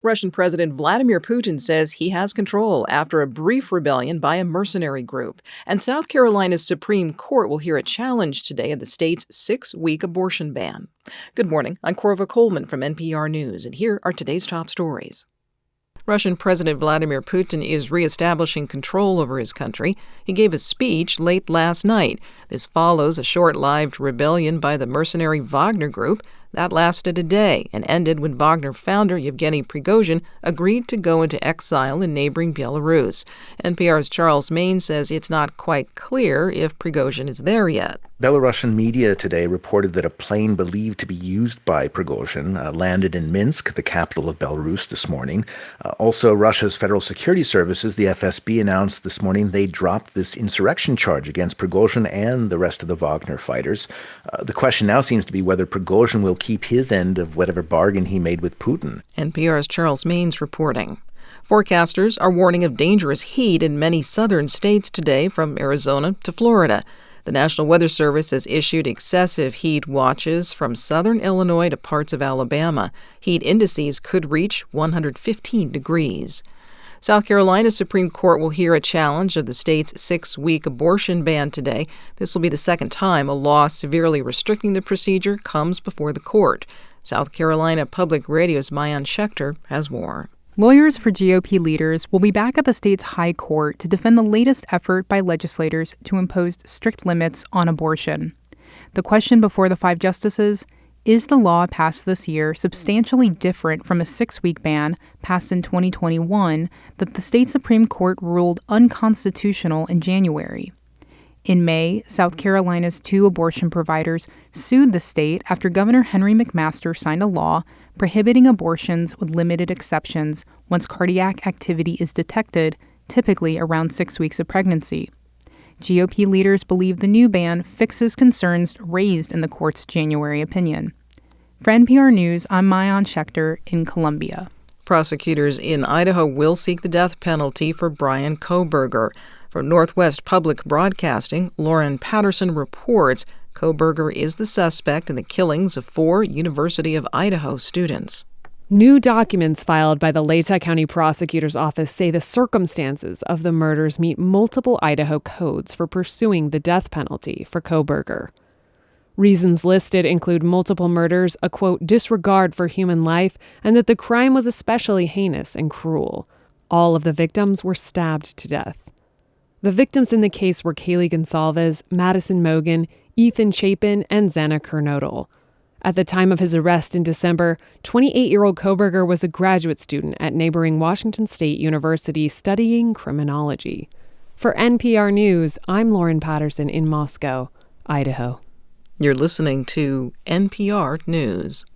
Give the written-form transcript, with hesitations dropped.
Russian President Vladimir Putin says he has control after a brief rebellion by a mercenary group. And South Carolina's Supreme Court will hear a challenge today of the state's 6-week abortion ban. Good morning. I'm Corva Coleman from NPR News, and here are today's top stories. Russian President Vladimir Putin is reestablishing control over his country. He gave a speech late last night. This follows a short-lived rebellion by the mercenary Wagner Group. That lasted a day and ended when Wagner founder Yevgeny Prigozhin agreed to go into exile in neighboring Belarus. NPR's Charles Maine says it's not quite clear if Prigozhin is there yet. Belarusian media today reported that a plane believed to be used by Prigozhin landed in Minsk, the capital of Belarus, this morning. Also, Russia's Federal Security Services, the FSB, announced this morning they dropped this insurrection charge against Prigozhin and the rest of the Wagner fighters. The question now seems to be whether Prigozhin will keep his end of whatever bargain he made with Putin. NPR's Charles Main's reporting. Forecasters are warning of dangerous heat in many southern states today, from Arizona to Florida. The National Weather Service has issued excessive heat watches from southern Illinois to parts of Alabama. Heat indices could reach 115 degrees. South Carolina's Supreme Court will hear a challenge of the state's 6-week abortion ban today. This will be the second time a law severely restricting the procedure comes before the court. South Carolina Public Radio's Maayan Schechter has more. Lawyers for GOP leaders will be back at the state's high court to defend the latest effort by legislators to impose strict limits on abortion. The question before the 5 justices: is the law passed this year substantially different from a 6-week ban passed in 2021 that the state Supreme Court ruled unconstitutional in January? In May, South Carolina's 2 abortion providers sued the state after Governor Henry McMaster signed a law prohibiting abortions with limited exceptions once cardiac activity is detected, typically around 6 weeks of pregnancy. GOP leaders believe the new ban fixes concerns raised in the court's January opinion. For NPR News, I'm Maayan Schechter in Columbia. Prosecutors in Idaho will seek the death penalty for Brian Kohberger. From Northwest Public Broadcasting, Lauren Patterson reports Kohberger is the suspect in the killings of 4 University of Idaho students. New documents filed by the Latah County Prosecutor's Office say the circumstances of the murders meet multiple Idaho codes for pursuing the death penalty for Kohberger. Reasons listed include multiple murders, a, quote, disregard for human life, and that the crime was especially heinous and cruel. All of the victims were stabbed to death. The victims in the case were Kaylee Gonsalves, Madison Mogan, Ethan Chapin, and Xana Kernodle. At the time of his arrest in December, 28-year-old Kohberger was a graduate student at neighboring Washington State University studying criminology. For NPR News, I'm Lauren Patterson in Moscow, Idaho. You're listening to NPR News.